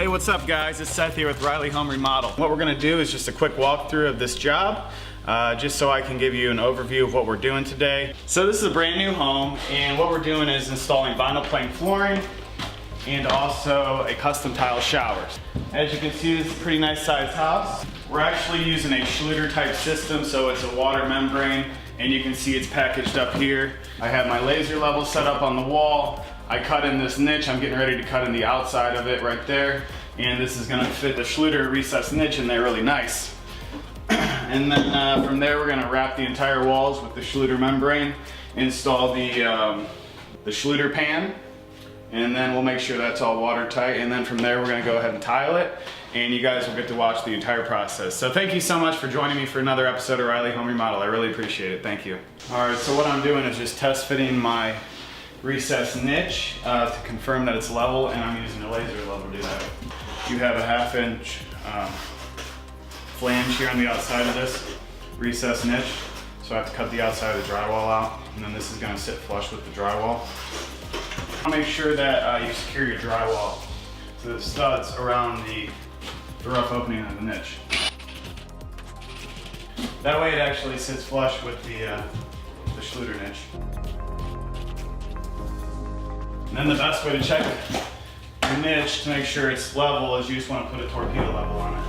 Hey, what's up guys? It's Seth here with Riley Home Remodel. What we're gonna do is just a quick walkthrough of this job, just so I can give you an overview of what we're doing today. So this is a brand new home, and what we're doing is installing vinyl plank flooring and also a custom tile shower. As you can see, this is a pretty nice sized house. We're actually using a Schluter type system, so it's a water membrane, and you can see it's packaged up here. I have my laser level set up on the wall. I cut in this niche. I'm getting ready to cut in the outside of it right there. And this is gonna fit the Schluter recessed niche in there really nice. And then from there, we're gonna wrap the entire walls with the Schluter membrane, install the Schluter pan, and then we'll make sure that's all watertight. And then from there, we're gonna go ahead and tile it, and you guys will get to watch the entire process. So thank you so much for joining me for another episode of Riley Home Remodel. I really appreciate it, thank you. All right, so what I'm doing is just test fitting my recessed niche to confirm that it's level, and I'm using a laser level to do that. You have a 1/2 inch flange here on the outside of this recessed niche, so I have to cut the outside of the drywall out, and then this is going to sit flush with the drywall. Make sure that you secure your drywall to the studs around the rough opening of the niche. That way it actually sits flush with the Schluter niche. And then the best way to check your niche to make sure it's level is you just want to put a torpedo level on it.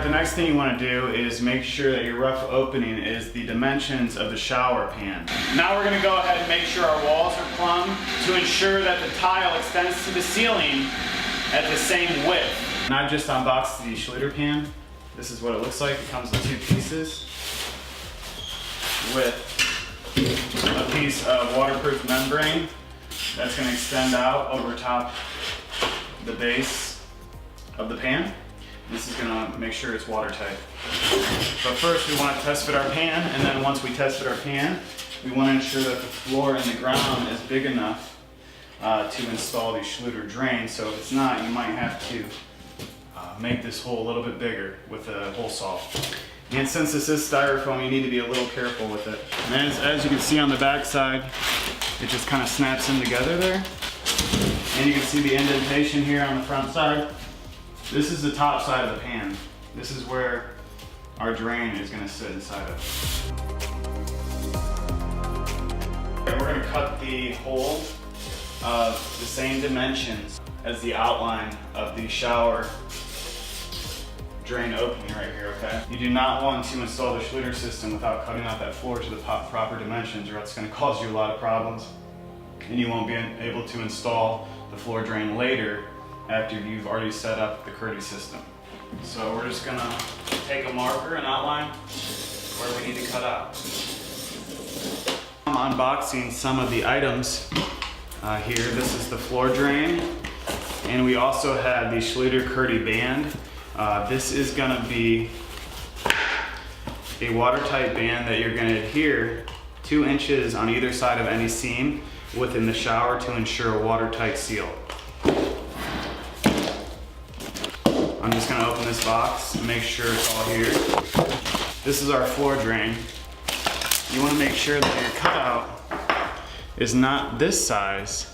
The next thing you want to do is make sure that your rough opening is the dimensions of the shower pan. Now we're going to go ahead and make sure our walls are plumb to ensure that the tile extends to the ceiling at the same width. And I've just unboxed the Schluter pan. This is what it looks like. It comes in 2 pieces with a piece of waterproof membrane that's going to extend out over top the base of the pan. This is going to make sure it's watertight. But first we want to test fit our pan, and then once we test fit our pan, we want to ensure that the floor and the ground is big enough to install these Schluter drains. So if it's not, you might have to make this hole a little bit bigger with a hole saw. And since this is styrofoam, you need to be a little careful with it. And as you can see on the back side, it just kind of snaps in together there. And you can see the indentation here on the front side. This is the top side of the pan. This is where our drain is going to sit inside of. And we're going to cut the hole of the same dimensions as the outline of the shower drain opening right here, okay? You do not want to install the Schluter system without cutting out that floor to the proper dimensions, or it's going to cause you a lot of problems, and you won't be able to install the floor drain later after you've already set up the Kerdi system. So we're just gonna take a marker and outline where we need to cut out. I'm unboxing some of the items here. This is the floor drain, and we also have the Schluter Kerdi band. This is gonna be a watertight band that you're gonna adhere 2 inches on either side of any seam within the shower to ensure a watertight seal. I'm just gonna open this box and make sure it's all here. This is our floor drain. You wanna make sure that your cutout is not this size,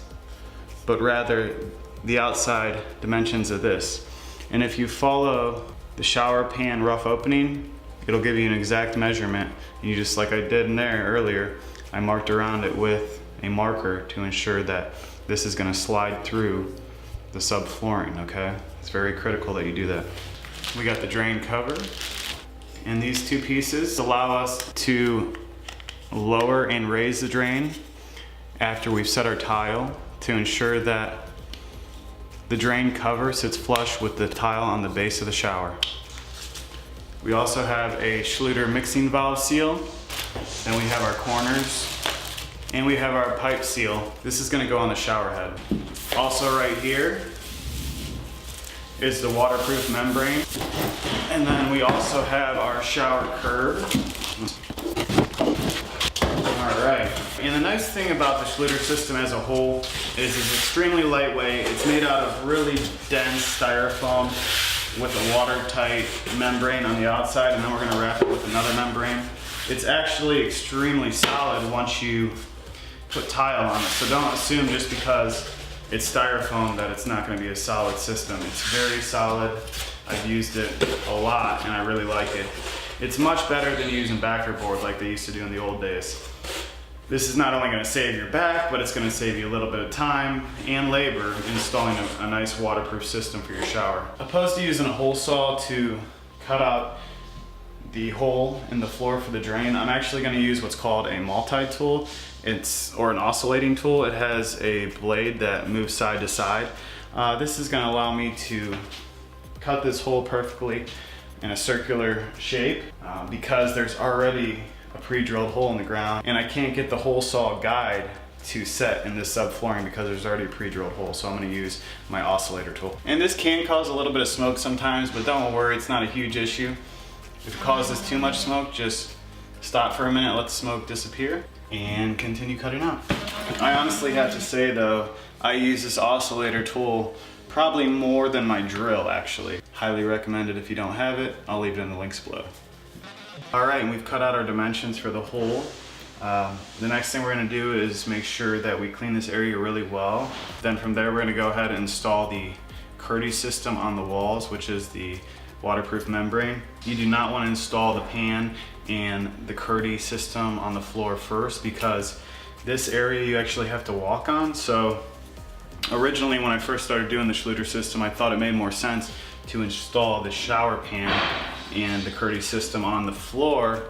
but rather the outside dimensions of this. And if you follow the shower pan rough opening, it'll give you an exact measurement. And you just, like I did in there earlier, I marked around it with a marker to ensure that this is gonna slide through the subflooring, okay? It's very critical that you do that. We got the drain cover, and these 2 pieces allow us to lower and raise the drain after we've set our tile to ensure that the drain cover sits flush with the tile on the base of the shower. We also have a Schluter mixing valve seal. Then we have our corners, and we have our pipe seal. This is gonna go on the shower head. Also right here is the waterproof membrane. And then we also have our shower curb. All right. And the nice thing about the Schluter system as a whole is it's extremely lightweight. It's made out of really dense styrofoam with a watertight membrane on the outside, and then we're gonna wrap it with another membrane. It's actually extremely solid once you put tile on it. So don't assume just because it's styrofoam that it's not going to be a solid system. It's very solid. I've used it a lot and I really like it. It's much better than using backer board like they used to do in the old days. This is not only going to save your back, but it's going to save you a little bit of time and labor installing a nice waterproof system for your shower. Opposed to using a hole saw to cut out the hole in the floor for the drain, I'm actually going to use what's called a multi-tool. Or an oscillating tool. It has a blade that moves side to side. This is going to allow me to cut this hole perfectly in a circular shape because there's already a pre-drilled hole in the ground, and I can't get the hole saw guide to set in this subflooring because there's already a pre-drilled hole. So I'm going to use my oscillator tool. And this can cause a little bit of smoke sometimes, but don't worry, it's not a huge issue. If it causes too much smoke, just stop for a minute, let the smoke disappear, and continue cutting out. I honestly have to say though, I use this oscillator tool probably more than my drill actually. Highly recommend it if you don't have it. I'll leave it in the links below. Alright, and we've cut out our dimensions for the hole. The next thing we're going to do is make sure that we clean this area really well. Then from there we're going to go ahead and install the Kerdi system on the walls, which is the waterproof membrane. You do not want to install the pan and the Kerdi system on the floor first because this area you actually have to walk on. So originally when I first started doing the Schluter system, I thought it made more sense to install the shower pan and the Kerdi system on the floor,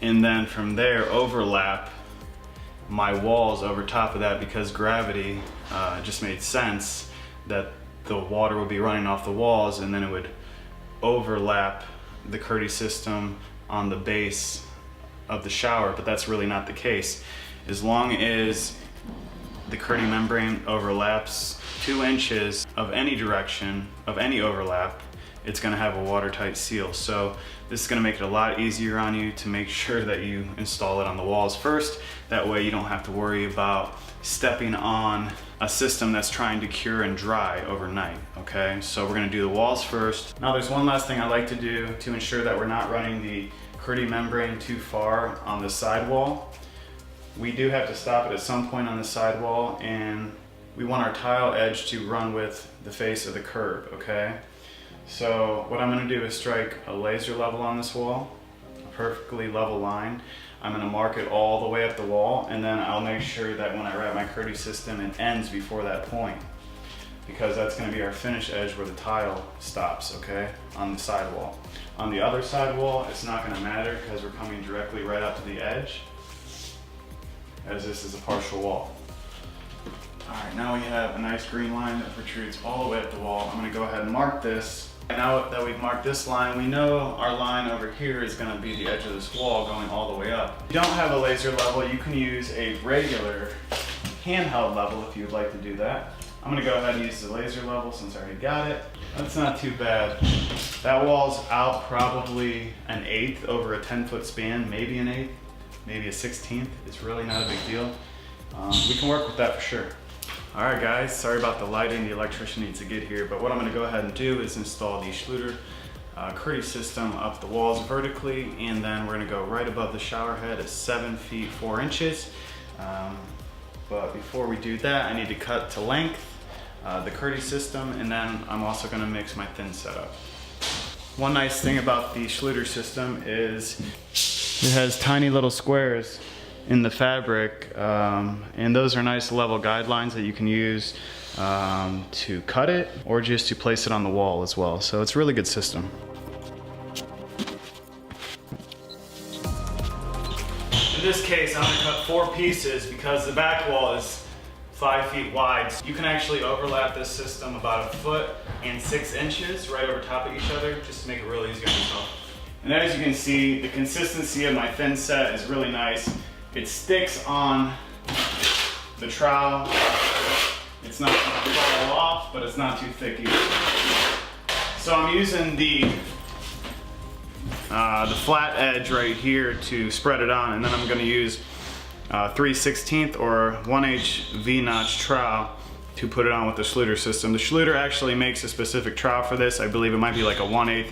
and then from there overlap my walls over top of that because gravity just made sense that the water would be running off the walls and then it would overlap the Kerdi system on the base of the shower, but that's really not the case. As long as the Kerdi membrane overlaps 2 inches of any direction, of any overlap, it's going to have a watertight seal. So this is going to make it a lot easier on you to make sure that you install it on the walls first. That way you don't have to worry about stepping on a system that's trying to cure and dry overnight, okay? So we're going to do the walls first. Now there's one last thing I like to do to ensure that we're not running the Kerdi membrane too far on the sidewall. We do have to stop it at some point on the sidewall, and we want our tile edge to run with the face of the curb, okay? So what I'm going to do is strike a laser level on this wall, a perfectly level line. I'm going to mark it all the way up the wall, and then I'll make sure that when I wrap my Kerdi system, it ends before that point, because that's going to be our finish edge where the tile stops, okay, on the sidewall. On the other sidewall, it's not going to matter because we're coming directly right up to the edge, as this is a partial wall. Alright, now we have a nice green line that protrudes all the way up the wall. I'm going to go ahead and mark this. And now that we've marked this line, we know our line over here is going to be the edge of this wall going all the way up. If you don't have a laser level, you can use a regular handheld level if you'd like to do that. I'm going to go ahead and use the laser level since I already got it. That's not too bad. That wall's out probably an 1/8 over a 10-foot span, maybe an 1/8, maybe a 1/16. It's really not a big deal. We can work with that for sure. Alright guys, sorry about the lighting, the electrician needs to get here, but what I'm going to go ahead and do is install the Schluter Kerdi system up the walls vertically, and then we're going to go right above the shower head at 7 feet 4 inches. But before we do that, I need to cut to length the Kerdi system, and then I'm also going to mix my thin setup. One nice thing about the Schluter system is it has tiny little squares in the fabric, and those are nice level guidelines that you can use to cut it or just to place it on the wall as well. So it's a really good system. In this case, I'm going to cut 4 pieces because the back wall is 5 feet wide. You can actually overlap this system about 1 foot and 6 inches right over top of each other, just to make it really easy on yourself. And as you can see, the consistency of my thin set is really nice. It sticks on the trowel. It's not going to fall off, but it's not too thick either. So I'm using the flat edge right here to spread it on, and then I'm going to use 3/16 or 1/8 V-notch trowel to put it on with the Schluter system. The Schluter actually makes a specific trowel for this. I believe it might be like a 1/8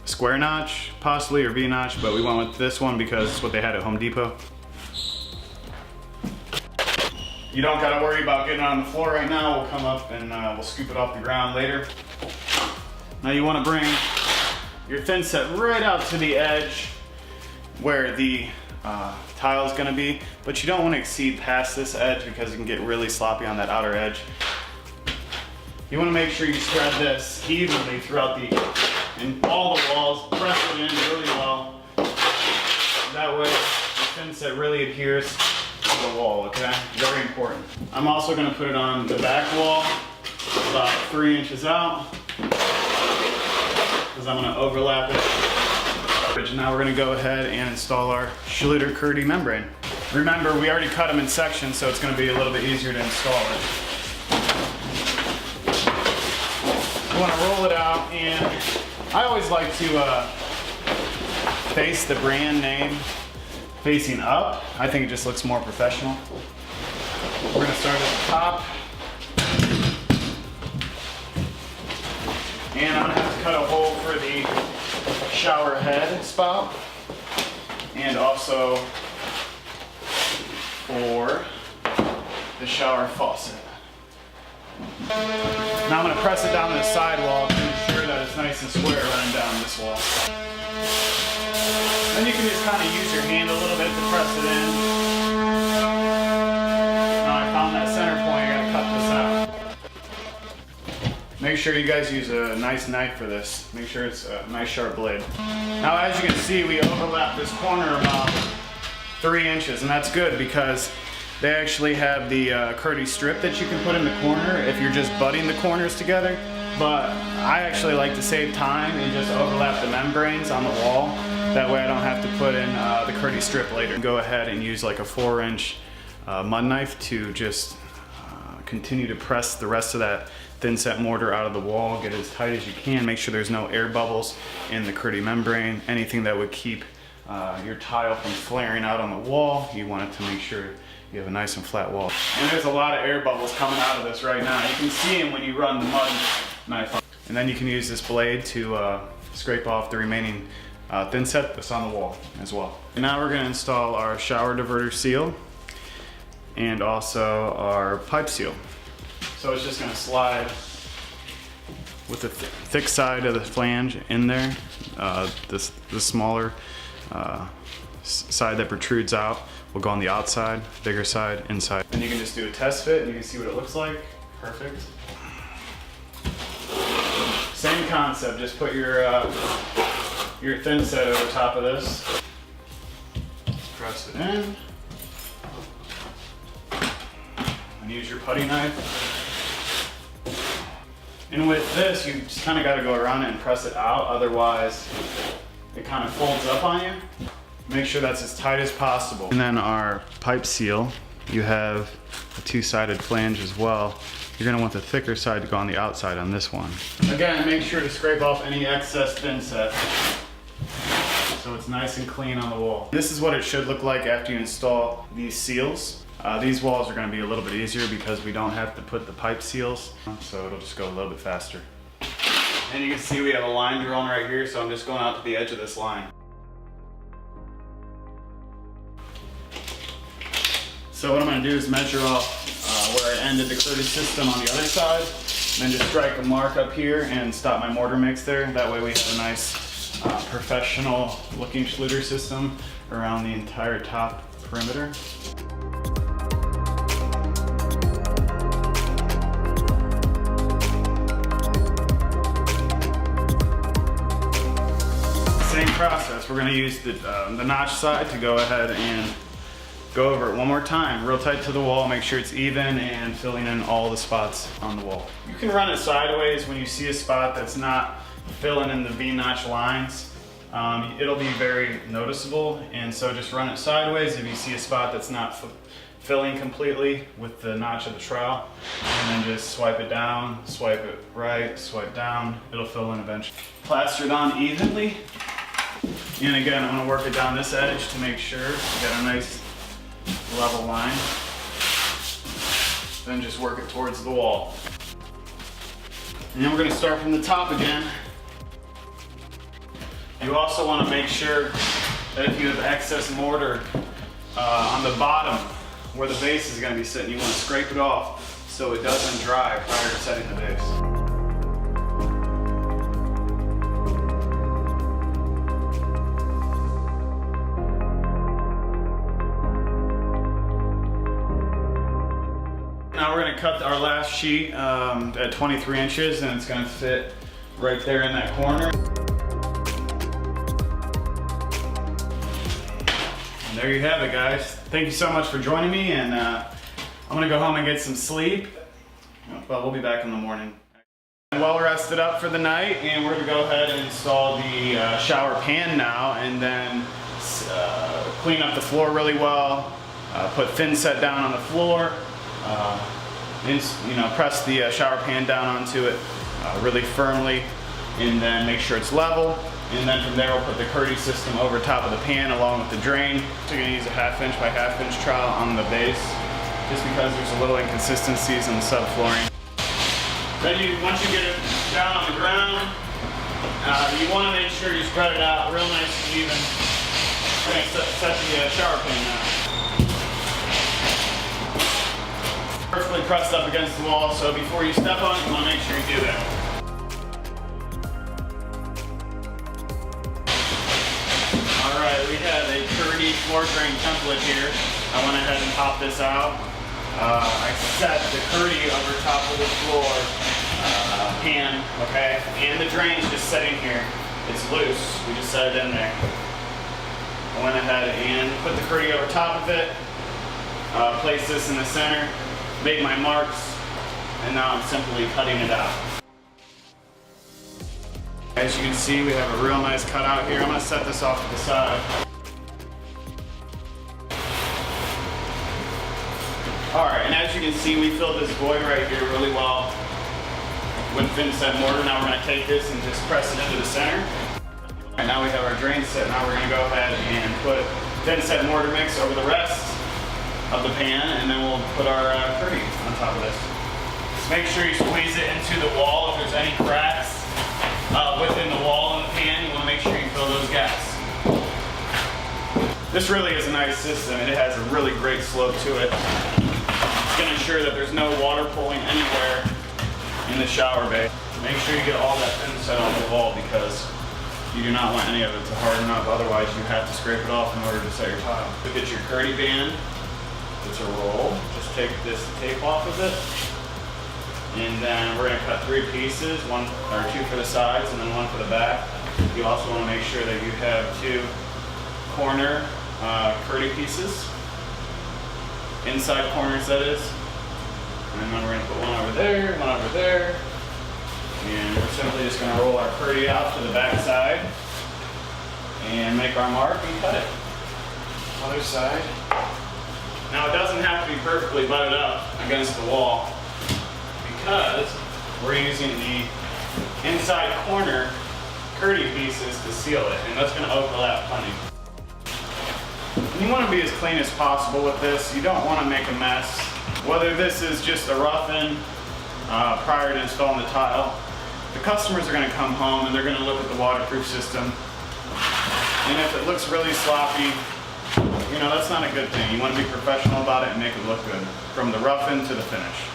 square notch, possibly, or V-notch, but we went with this one because it's what they had at Home Depot. You don't gotta worry about getting it on the floor right now. We'll come up and we'll scoop it off the ground later. Now you wanna bring your thin set right out to the edge where the tile is gonna be, but you don't wanna exceed past this edge because it can get really sloppy on that outer edge. You wanna make sure you spread this evenly throughout in all the walls, press it in really well. That way the thin set really adheres to the wall, okay? Very important. I'm also gonna put it on the back wall, about 3 inches out, because I'm gonna overlap it. Now we're gonna go ahead and install our Schluter Kerdi membrane. Remember, we already cut them in sections, so it's gonna be a little bit easier to install it. You wanna roll it out, and I always like to face the brand name facing up. I think it just looks more professional. We're gonna start at the top. And I'm gonna have to cut a hole for the shower head spout and also for the shower faucet. Now I'm gonna press it down to the sidewall to ensure that it's nice and square running down this wall. Then you can just kind of use your hand a little bit to press it in. Now I found that center point, I gotta cut this out. Make sure you guys use a nice knife for this. Make sure it's a nice sharp blade. Now as you can see, we overlap this corner about 3 inches, and that's good because they actually have the Kerdi strip that you can put in the corner if you're just butting the corners together. But I actually like to save time and just overlap the membranes on the wall. That way I don't have to put in the Kerdi strip later. Go ahead and use like a 4-inch mud knife to just continue to press the rest of that thin set mortar out of the wall. Get it as tight as you can. Make sure there's no air bubbles in the Kerdi membrane. Anything that would keep your tile from flaring out on the wall, you want it to make sure you have a nice and flat wall. And there's a lot of air bubbles coming out of this right now. You can see them when you run the mud knife. And then you can use this blade to scrape off the remaining thin set that's on the wall as well. And now we're going to install our shower diverter seal and also our pipe seal. So it's just going to slide with the thick side of the flange in there, the smaller side that protrudes out will go on the outside, bigger side, inside. And you can just do a test fit and you can see what it looks like. Perfect. Same concept, just put your thin set over top of this. Press it in. And use your putty knife. And with this, you just kind of got to go around it and press it out, otherwise it kind of folds up on you. Make sure that's as tight as possible. And then our pipe seal, you have a 2-sided flange as well. You're gonna want the thicker side to go on the outside on this one. Again, make sure to scrape off any excess thin set so it's nice and clean on the wall. This is what it should look like after you install these seals. These walls are gonna be a little bit easier because we don't have to put the pipe seals, so it'll just go a little bit faster. And you can see we have a line drawn right here, so I'm just going out to the edge of this line. So what I'm going to do is measure off where I ended the Kerdi system on the other side, and then just strike a mark up here and stop my mortar mix there. That way we have a nice professional looking Schluter system around the entire top perimeter. Same process. We're going to use the notch side to go ahead and go over it one more time, real tight to the wall, make sure it's even and filling in all the spots on the wall. You can run it sideways when you see a spot that's not filling in the V-notch lines. It'll be very noticeable, and so just run it sideways if you see a spot that's not filling completely with the notch of the trowel, and then just swipe it down, swipe it right, swipe down, it'll fill in eventually. Plaster it on evenly, and again I'm going to work it down this edge to make sure you get a nice level line. Then just work it towards the wall. And then we're going to start from the top again. You also want to make sure that if you have excess mortar on the bottom where the base is going to be sitting, you want to scrape it off so it doesn't dry prior to setting the base. Now we're going to cut our last sheet at 23 inches, and it's going to fit right there in that corner. And there you have it, guys. Thank you so much for joining me, and I'm going to go home and get some sleep, but we'll be back in the morning. Well rested up for the night, and we're going to go ahead and install the shower pan now, and then clean up the floor really well, put thin set down on the floor, press the shower pan down onto it really firmly, and then make sure it's level. And then from there we'll put the Kerdi system over top of the pan along with the drain. So you're going to use a 1/2 inch by 1/2 inch trowel on the base, just because there's a little inconsistencies in the subflooring. Then once you get it down on the ground, you want to make sure you spread it out real nice and even. We're going to set the shower pan now. Perfectly pressed up against the wall, so before you step on it, you want to make sure you do that. Alright, we have a Kerdi floor drain template here. I went ahead and popped this out. I set the Kerdi over top of the floor pan, okay? And the drain's just sitting here. It's loose. We just set it in there. I went ahead and put the Kerdi over top of it, placed this in the center, made my marks, and now I'm simply cutting it out. As you can see, we have a real nice cutout here. I'm going to set this off to the side. Alright, and as you can see, we filled this void right here really well with thin set mortar. Now we're going to take this and just press it into the center. And now we have our drain set. Now we're going to go ahead and put thin set mortar mix over the rest of the pan, and then we'll put our Kerdi on top of this. Just make sure you squeeze it into the wall. If there's any cracks within the wall and the pan, you want to make sure you fill those gaps. This really is a nice system, and it has a really great slope to it. It's going to ensure that there's no water pooling anywhere in the shower bay. Make sure you get all that thin set on the wall, because you do not want any of it to harden up, otherwise you have to scrape it off in order to set your tile. To get your Kerdi band, it's a roll. Just take this tape off of it, and then we're going to cut 3 pieces, 2 for the sides and then 1 for the back. You also want to make sure that you have 2 corner Kerdi pieces, inside corners that is, and then we're going to put 1 over there, 1 over there, and we're simply just going to roll our Kerdi out to the back side and make our mark and cut it. Other side. Now it doesn't have to be perfectly butted up against the wall, because we're using the inside corner Kerdi pieces to seal it, and that's going to overlap plenty. You want to be as clean as possible with this. You don't want to make a mess. Whether this is just a rough-in prior to installing the tile, the customers are going to come home and they're going to look at the waterproof system, and if it looks really sloppy, you know, that's not a good thing. You want to be professional about it and make it look good, from the rough-in to the finish.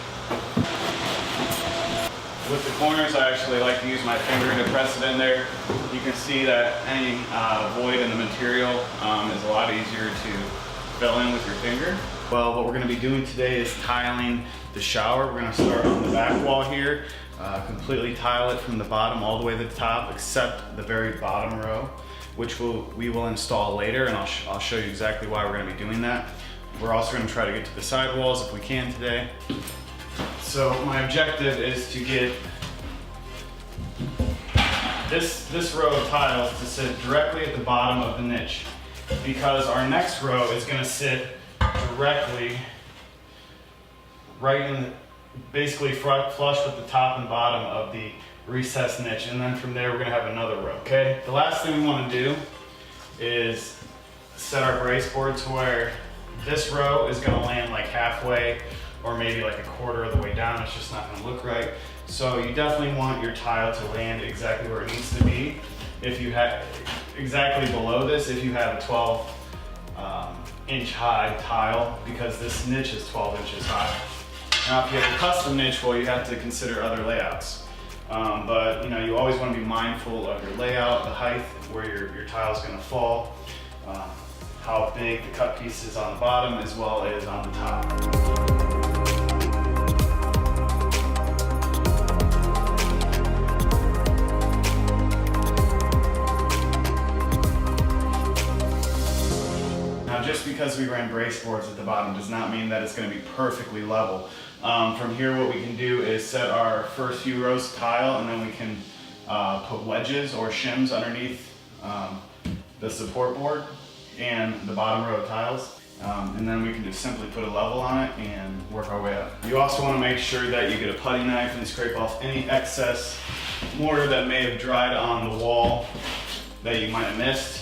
With the corners, I actually like to use my finger to press it in there. You can see that any void in the material is a lot easier to fill in with your finger. Well, what we're going to be doing today is tiling the shower. We're going to start on the back wall here, completely tile it from the bottom all the way to the top, except the very bottom row, which we will install later, and I'll show you exactly why we're going to be doing that. We're also going to try to get to the side walls if we can today. So my objective is to get this row of tiles to sit directly at the bottom of the niche, because our next row is going to sit directly right in, basically flush with the top and bottom of the recessed niche, and then from there we're going to have another row. Okay, the last thing we want to do is set our brace board to where this row is going to land like halfway or maybe like a quarter of the way down. It's just not going to look right. So you definitely want your tile to land exactly where it needs to be. If you have exactly below this, if you have a 12 inch high tile because this niche is 12 inches high. Now if you have a custom niche, well, you have to consider other layouts. But you always want to be mindful of your layout, the height, where your tile is going to fall, how big the cut piece is on the bottom as well as on the top. Just because we ran brace boards at the bottom does not mean that it's going to be perfectly level. From here, what we can do is set our first few rows of tile, and then we can put wedges or shims underneath the support board and the bottom row of tiles. And then we can just simply put a level on it and work our way up. You also want to make sure that you get a putty knife and scrape off any excess mortar that may have dried on the wall that you might have missed.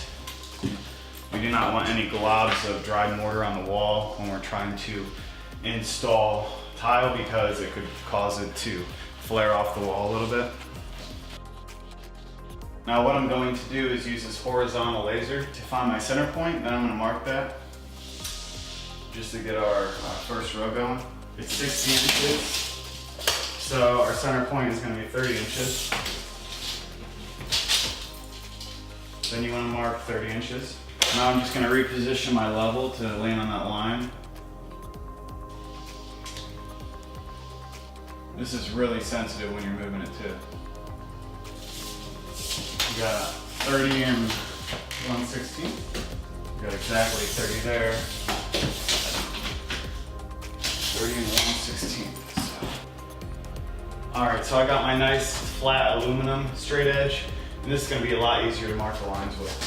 We do not want any globs of dried mortar on the wall when we're trying to install tile because it could cause it to flare off the wall a little bit. Now what I'm going to do is use this horizontal laser to find my center point, then I'm going to mark that just to get our first row going. It's 60 inches, so our center point is going to be 30 inches. Then you want to mark 30 inches. Now I'm just going to reposition my level to land on that line. This is really sensitive when you're moving it too. We got 30 and 1/16. We got exactly 30 there. 30 and 1/16. Alright, so I got my nice flat aluminum straight edge, and this is going to be a lot easier to mark the lines with.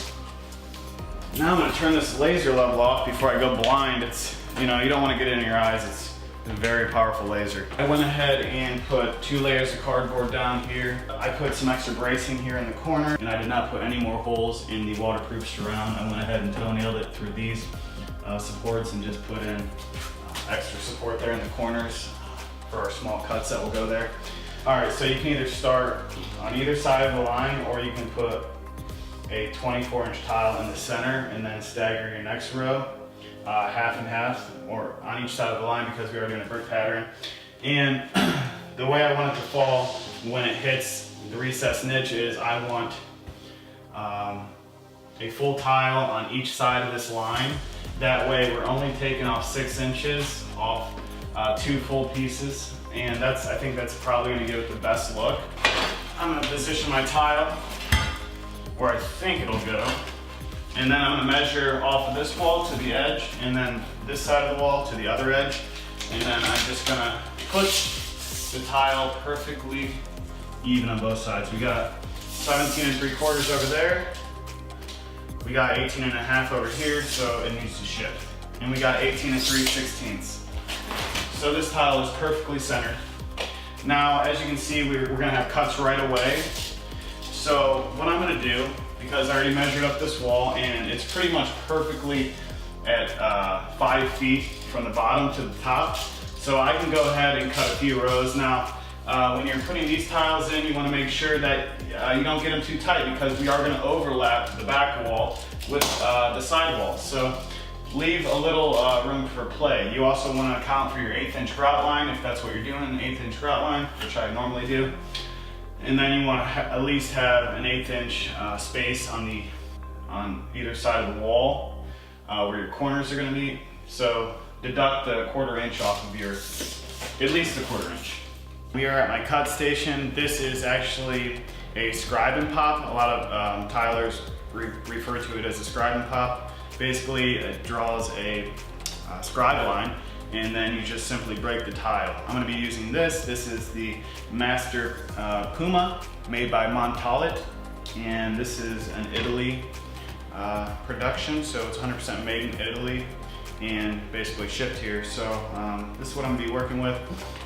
Now I'm going to turn this laser level off before I go blind. You don't want to get it in your eyes. It's a very powerful laser. I went ahead and put 2 layers of cardboard down here. I put some extra bracing here in the corner, and I did not put any more holes in the waterproof surround. I went ahead and toe-nailed it through these supports and just put in extra support there in the corners for our small cuts that will go there. Alright, so you can either start on either side of the line, or you can put a 24-inch tile in the center and then stagger your next row half and half, or on each side of the line, because we are doing a brick pattern. And the way I want it to fall when it hits the recessed niche is I want a full tile on each side of this line. That way we're only taking off 6 inches off 2 full pieces, and I think that's probably going to give it the best look. I'm going to position my tile where I think it'll go, and then I'm going to measure off of this wall to the edge, and then this side of the wall to the other edge, and then I'm just going to put the tile perfectly even on both sides. We got 17 3/4 over there, we got 18 1/2 over here, so it needs to shift, and we got 18 3/16. So this tile is perfectly centered. Now, as you can see, we're going to have cuts right away. So what I'm going to do, because I already measured up this wall and it's pretty much perfectly at 5 feet from the bottom to the top, so I can go ahead and cut a few rows. Now, when you're putting these tiles in, you want to make sure that you don't get them too tight, because we are going to overlap the back wall with the side wall. So leave a little room for play. You also want to account for your 1/8-inch grout line, if that's what you're doing, an 1/8-inch grout line, which I normally do. And then you want to at least have an 1/8-inch space on either side of the wall where your corners are going to meet. So deduct a 1/4 inch off of your, at least a 1/4 inch. We are at my cut station. This is actually a scribe and pop. A lot of tilers refer to it as a scribe and pop. Basically, it draws a scribe line, and then you just simply break the tile. I'm going to be using this. This is the Master Puma, made by Montalet, and this is an Italy production, so it's 100% made in Italy and basically shipped here. So this is what I'm going to be working with.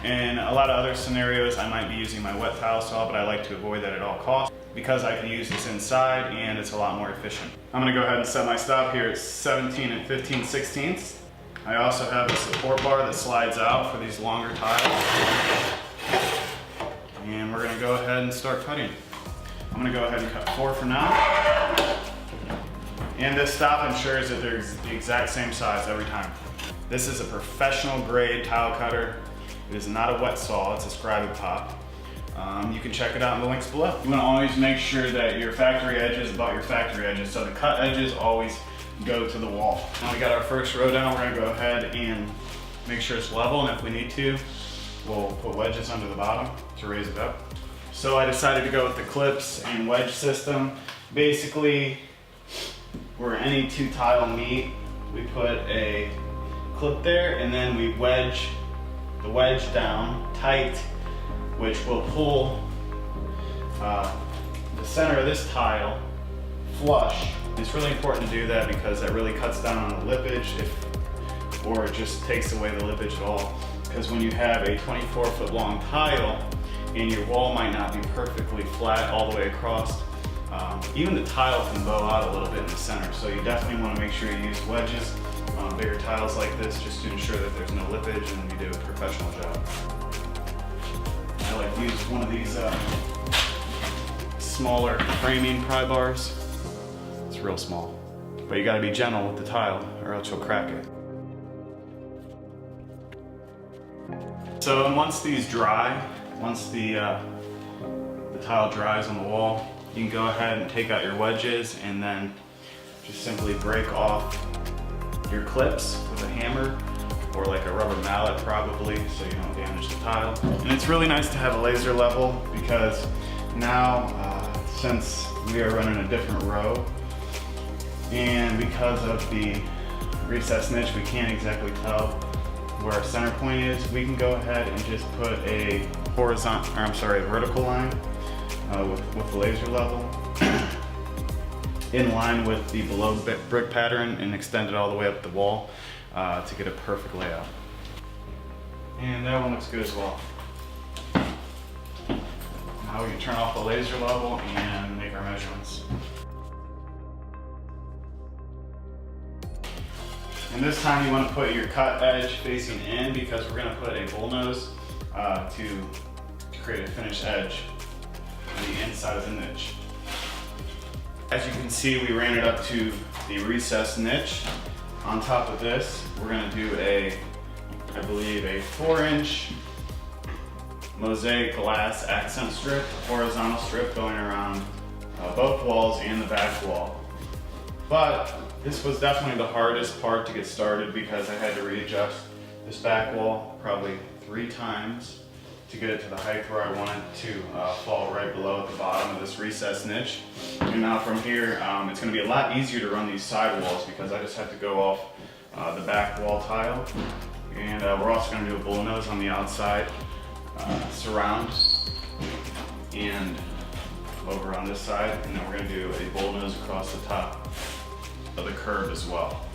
In a lot of other scenarios, I might be using my wet tile saw, but I like to avoid that at all costs, because I can use this inside and it's a lot more efficient. I'm going to go ahead and set my stop here at 17 15/16. I also have a support bar that slides out for these longer tiles. And we're going to go ahead and start cutting. I'm going to go ahead and cut 4 for now. And this stop ensures that they're the exact same size every time. This is a professional grade tile cutter. It is not a wet saw, it's a scribe top. You can check it out in the links below. You want to always make sure that your factory edge is about your factory edges, so the cut edges always go to the wall. Now we got our first row down, we're going to go ahead and make sure it's level, and if we need to, we'll put wedges under the bottom to raise it up. So I decided to go with the clips and wedge system. Basically, where any two tile meet, we put a clip there, and then we wedge the wedge down tight, which will pull the center of this tile flush. It's really important to do that because that really cuts down on the lippage, or it just takes away the lippage at all. Because when you have a 24-foot long tile and your wall might not be perfectly flat all the way across, even the tile can bow out a little bit in the center. So you definitely want to make sure you use wedges on bigger tiles like this, just to ensure that there's no lippage and you do a professional job. I like to use one of these smaller framing pry bars. It's real small, but you got to be gentle with the tile or else you'll crack it. So once these dry, once the tile dries on the wall, you can go ahead and take out your wedges and then just simply break off your clips with a hammer or like a rubber mallet probably, so you don't damage the tile. And it's really nice to have a laser level because now since we are running a different row and because of the recessed niche we can't exactly tell where our center point is, we can go ahead and just put a vertical line with the laser level in line with the below brick pattern and extend it all the way up the wall to get a perfect layout. And that one looks good as well. Now we can turn off the laser level and make our measurements. And this time you want to put your cut edge facing in because we're going to put a bullnose to create a finished edge on the inside of the niche. As you can see, we ran it up to the recessed niche. On top of this, we're going to do I believe a 4-inch mosaic glass accent strip, horizontal strip going around both walls and the back wall. But this was definitely the hardest part to get started because I had to readjust this back wall probably 3 times to get it to the height where I wanted to fall right below at the bottom of this recessed niche. And now from here, it's going to be a lot easier to run these side walls because I just have to go off the back wall tile. And we're also going to do a bullnose on the outside surround and over on this side. And then we're going to do a bullnose across the top of the curve as well.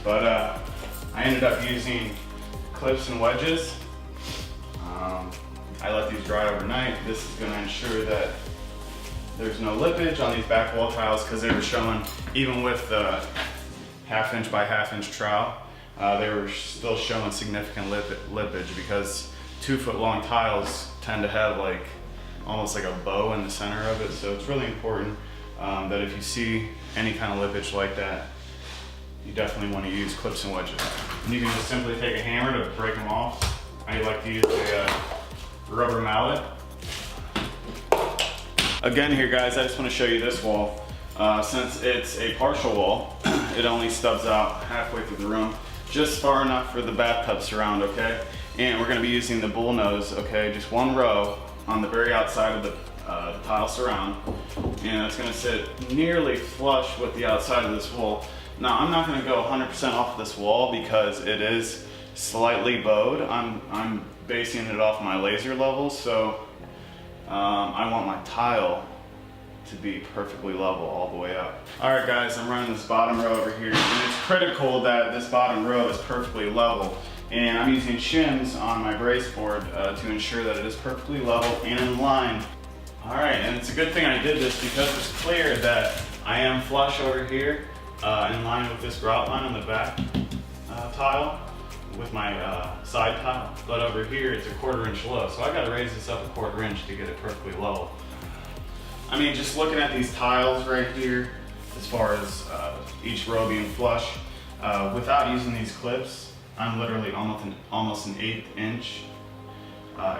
But I ended up using clips and wedges. I let these dry overnight. This is going to ensure that there's no lippage on these back wall tiles because they were showing, even with the 1/2 inch by 1/2 inch trowel, they were still showing significant lippage because 2-foot long tiles tend to have like almost like a bow in the center of it. So it's really important that if you see any kind of lippage like that, you definitely want to use clips and wedges. And you can just simply take a hammer to break them off. I like to use a rubber mallet. Again here guys, I just want to show you this wall. Since it's a partial wall, it only stubs out halfway through the room, just far enough for the bathtub surround, okay? And we're going to be using the bullnose, okay? Just 1 row on the very outside of the tile surround. And it's going to sit nearly flush with the outside of this wall. Now I'm not going to go 100% off this wall because it is slightly bowed. I'm basing it off my laser level, so I want my tile to be perfectly level all the way up. Alright guys, I'm running this bottom row over here, and it's critical that this bottom row is perfectly level. And I'm using shims on my brace board to ensure that it is perfectly level and in line. Alright, and it's a good thing I did this because it's clear that I am flush over here in line with this grout line on the back tile with my side tile, but over here it's a 1/4 inch low, so I got to raise this up a 1/4 inch to get it perfectly level. I mean, just looking at these tiles right here, as far as each row being flush, without using these clips, I'm literally almost an 1/8 inch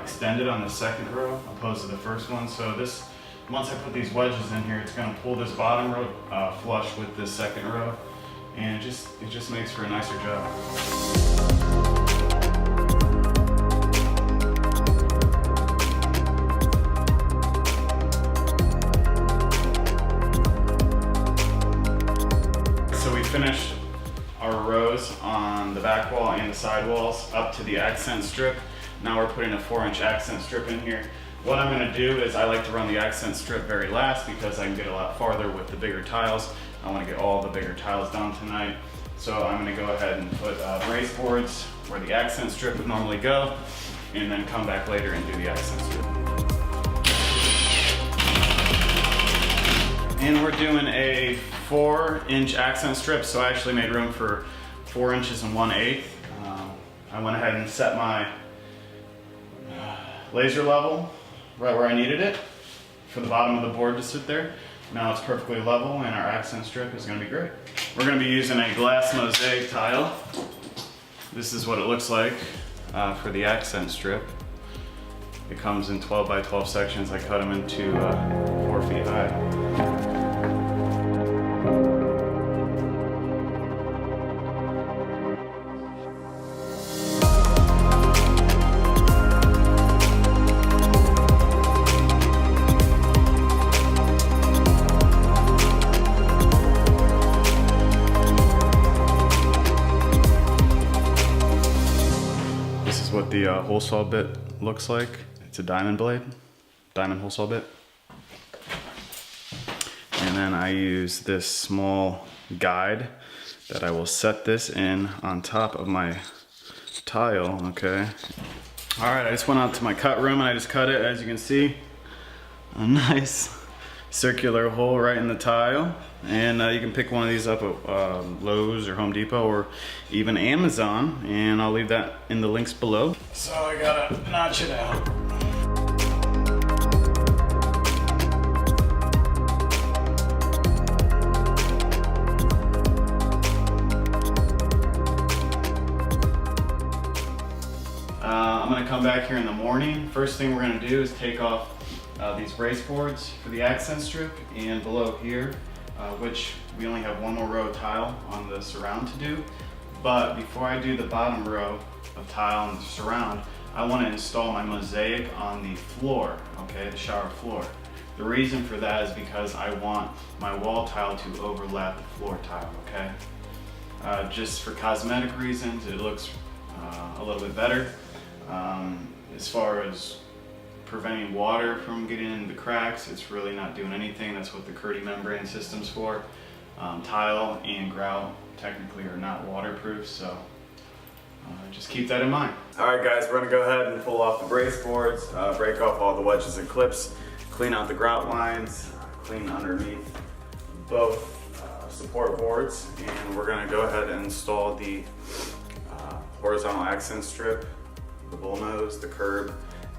extended on the second row opposed to the first one. So this, once I put these wedges in here, it's going to pull this bottom row flush with this second row, and it just makes for a nicer job. So we finished our rows on the back wall and the side walls up to the accent strip. Now we're putting a 4-inch accent strip in here. What I'm going to do is I like to run the accent strip very last because I can get a lot farther with the bigger tiles. I want to get all the bigger tiles done tonight. So I'm going to go ahead and put raised boards where the accent strip would normally go, and then come back later and do the accent strip. And we're doing a 4-inch accent strip, so I actually made room for 4 inches and 1/8. I went ahead and set my laser level right where I needed it for the bottom of the board to sit there. Now it's perfectly level and our accent strip is going to be great. We're going to be using a glass mosaic tile. This is what it looks like for the accent strip. It comes in 12 by 12 sections. I cut them into 4 feet high. What the hole saw bit looks like. It's a diamond blade, diamond hole saw bit. And then I use this small guide that I will set this in on top of my tile, okay? All right, I just went out to my cut room and I just cut it, as you can see. A nice circular hole right in the tile. And you can pick one of these up at Lowe's or Home Depot or even Amazon, and I'll leave that in the links below. So I gotta notch it out. I'm gonna come back here in the morning. First thing we're gonna do is take off these brace boards for the accent strip, and below here, which we only have one more row of tile on the surround to do. But before I do the bottom row of tile and the surround, I want to install my mosaic on the floor, okay, the shower floor. The reason for that is because I want my wall tile to overlap the floor tile, okay? Just for cosmetic reasons, it looks a little bit better. As far as preventing water from getting into the cracks, it's really not doing anything. That's what the Kerdi membrane system's for. Tile and grout technically are not waterproof, so just keep that in mind. All right guys, we're gonna go ahead and pull off the brace boards, break off all the wedges and clips, clean out the grout lines, clean underneath both support boards, and we're gonna go ahead and install the horizontal accent strip, the bullnose, the curb,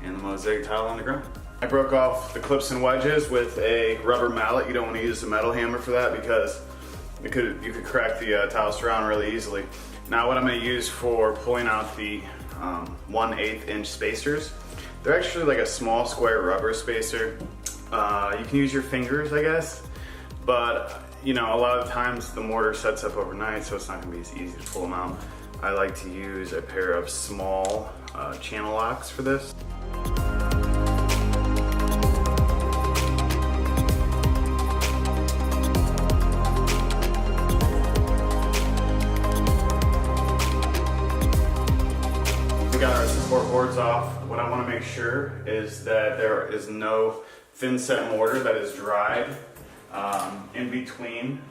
and the mosaic tile on the ground. I broke off the clips and wedges with a rubber mallet. You don't want to use a metal hammer for that because you could crack the tile surround really easily. Now what I'm going to use for pulling out the 1/8 inch spacers, they're actually like a small square rubber spacer. You can use your fingers, I guess, but you know, a lot of times the mortar sets up overnight, so it's not going to be as easy to pull them out. I like to use a pair of small channel locks for this. We got our support boards off. What I want to make sure is that there is no thin set mortar that is dried in between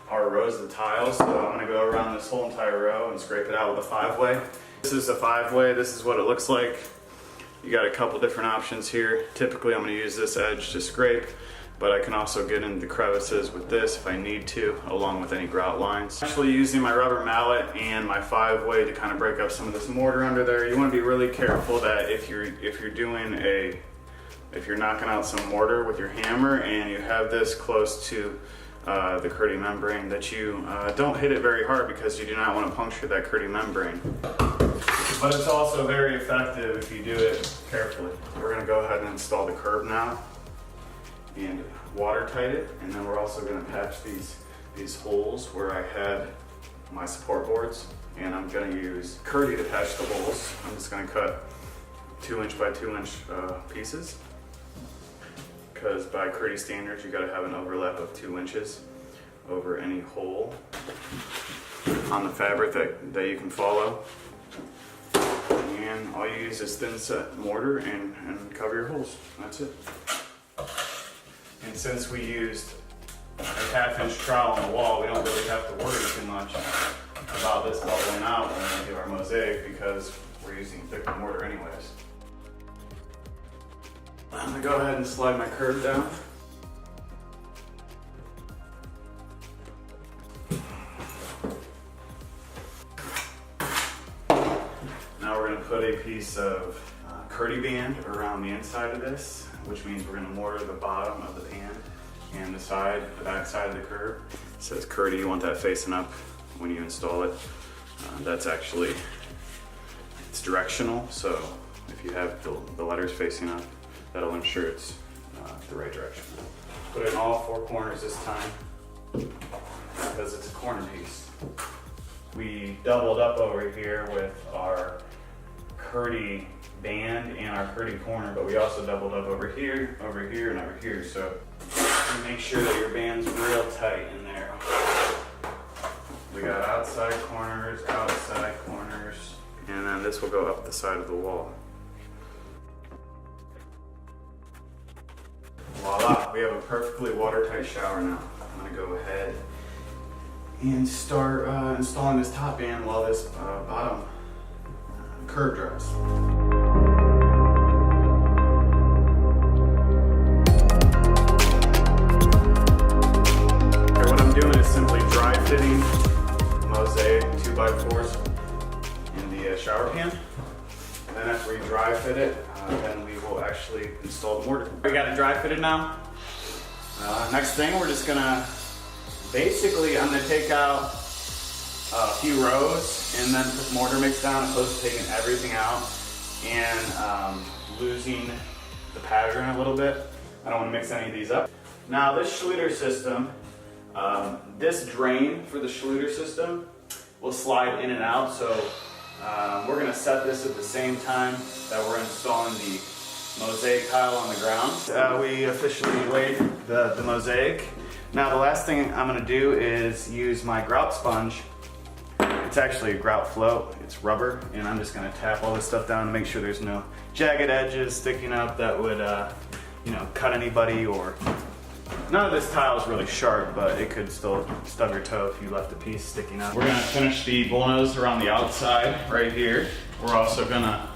our rows of tiles. So I'm going to go around this whole entire row and scrape it out with a 5-way. This is a 5-way. This is what it looks like. You got a couple different options here. Typically I'm going to use this edge to scrape, but I can also get into the crevices with this if I need to, along with any grout lines. Actually using my rubber mallet and my 5-way to kind of break up some of this mortar under there. You want to be really careful that if you're doing a if you're knocking out some mortar with your hammer and you have this close to the Kerdi membrane, that you don't hit it very hard, because you do not want to puncture that Kerdi membrane. But it's also very effective if you do it carefully. We're going to go ahead and install the curb now and watertight it, and then we're also going to patch these holes where I had my support boards, and I'm going to use Kerdi to patch the holes. I'm just going to cut 2" by 2" pieces, because by Kerdi standards you got to have an overlap of 2 inches over any hole on the fabric that you can follow. And all you use is thin set mortar and cover your holes. That's it. And since we used a 1/2" trowel on the wall, we don't really have to worry too much about this bubbling out when we do our mosaic, because we're using thicker mortar anyways. I'm gonna go ahead and slide my curb down. Now we're gonna put a piece of Kerdi band around the inside of this, which means we're gonna mortar the bottom of the band and the back side of the curb. It says Kerdi, you want that facing up when you install it. That's actually, it's directional, so if you have the letters facing up, that'll ensure it's the right direction. Put it in all 4 corners this time, because it's a corner piece. We doubled up over here with our Kerdi band and our Kerdi corner, but we also doubled up over here, and over here. So make sure that your band's real tight in there. We got outside corners, and then this will go up the side of the wall. Voila, we have a perfectly watertight shower now. I'm gonna go ahead and start installing this top band while this bottom curb dries. Okay, what I'm doing is simply dry fitting mosaic 2x4s in the shower pan. And then after we dry fit it, then we will actually install the mortar. We got it dry fitted now. Next thing, we're just gonna, basically I'm gonna take out a few rows and then put mortar mix down, opposed to taking everything out and losing the pattern a little bit. I don't want to mix any of these up. Now this Schluter system, this drain for the Schluter system will slide in and out, so we're going to set this at the same time that we're installing the mosaic tile on the ground. We officially laid the mosaic. Now the last thing I'm going to do is use my grout sponge. It's actually a grout float, it's rubber, and I'm just going to tap all this stuff down to make sure there's no jagged edges sticking up that would cut anybody, or none of this tile is really sharp, but it could still stub your toe if you left a piece sticking up. We're going to finish the bullnose around the outside right here. We're also going to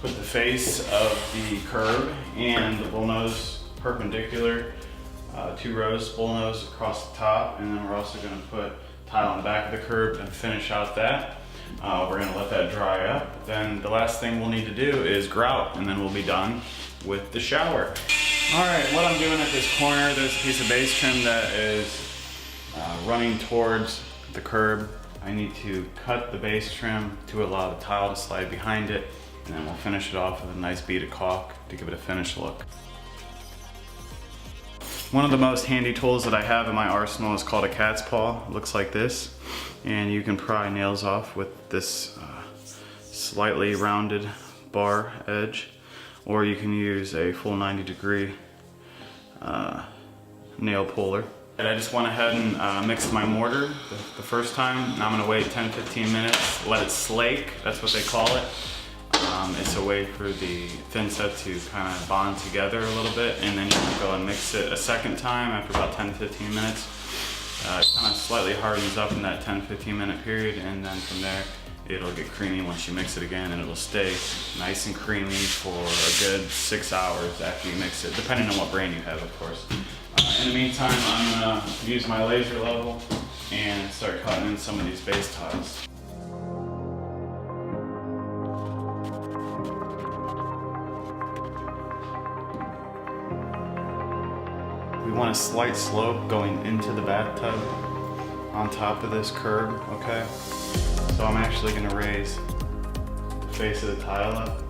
put the face of the curb and the bullnose perpendicular, 2 rows bullnose across the top, and then we're also going to put tile on the back of the curb and finish out that. We're going to let that dry up. Then the last thing we'll need to do is grout, and then we'll be done with the shower. Alright, what I'm doing at this corner, there's a piece of base trim that is running towards the curb. I need to cut the base trim to allow the tile to slide behind it, and then we'll finish it off with a nice bead of caulk to give it a finished look. One of the most handy tools that I have in my arsenal is called a cat's paw. It looks like this, and you can pry nails off with this slightly rounded bar edge, or you can use a full 90-degree nail puller. And I just went ahead and mixed my mortar the first time. Now I'm gonna wait 10-15 minutes, let it slake, that's what they call it. It's a way for the thin set to kind of bond together a little bit, and then you can go and mix it a second time after about 10-15 minutes. It kind of slightly hardens up in that 10-15 minute period, and then from there it'll get creamy once you mix it again, and it'll stay nice and creamy for a good 6 hours after you mix it, depending on what brand you have, of course. In the meantime, I'm gonna use my laser level and start cutting in some of these base tiles. a slight slope going into the bathtub on top of this curb, okay? So I'm actually gonna raise the face of the tile up.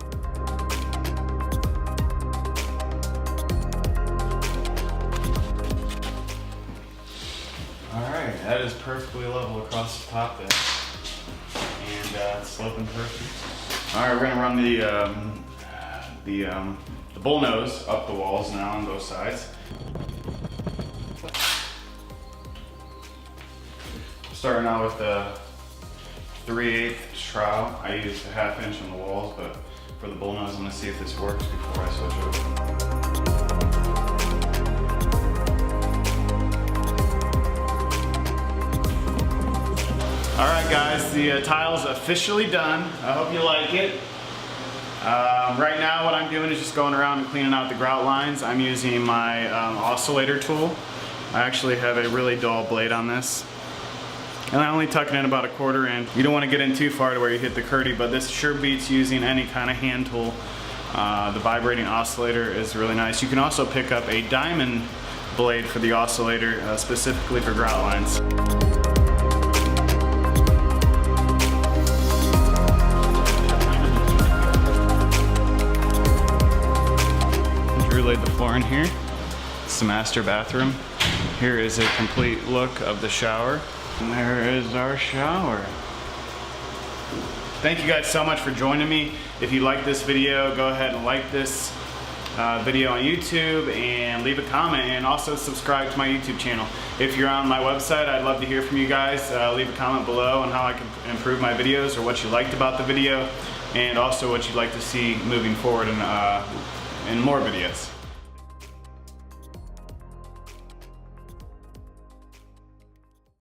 All right, that is perfectly level across the top there. And it's sloping perfect. All right, we're gonna run the bullnose up the walls now on both sides. Starting out with the 3/8 trowel. I used a 1/2 inch on the walls, but for the bullnose, I'm gonna see if this works before I switch over. All right, guys, the tile's officially done. I hope you like it. Right now, what I'm doing is just going around and cleaning out the grout lines. I'm using my oscillator tool. I actually have a really dull blade on this. And I only tuck it in about 1/4 inch. You don't want to get in too far to where you hit the Kerdi, but this sure beats using any kind of hand tool. The vibrating oscillator is really nice. You can also pick up a diamond blade for the oscillator, specifically for grout lines. Laid the floor in here. It's the master bathroom. Here is a complete look of the shower. And there is our shower. Thank you guys so much for joining me. If you like this video, go ahead and like this video on YouTube and leave a comment, and also subscribe to my YouTube channel. If you're on my website, I'd love to hear from you guys. Leave a comment below on how I can improve my videos, or what you liked about the video, and also what you'd like to see moving forward in more videos.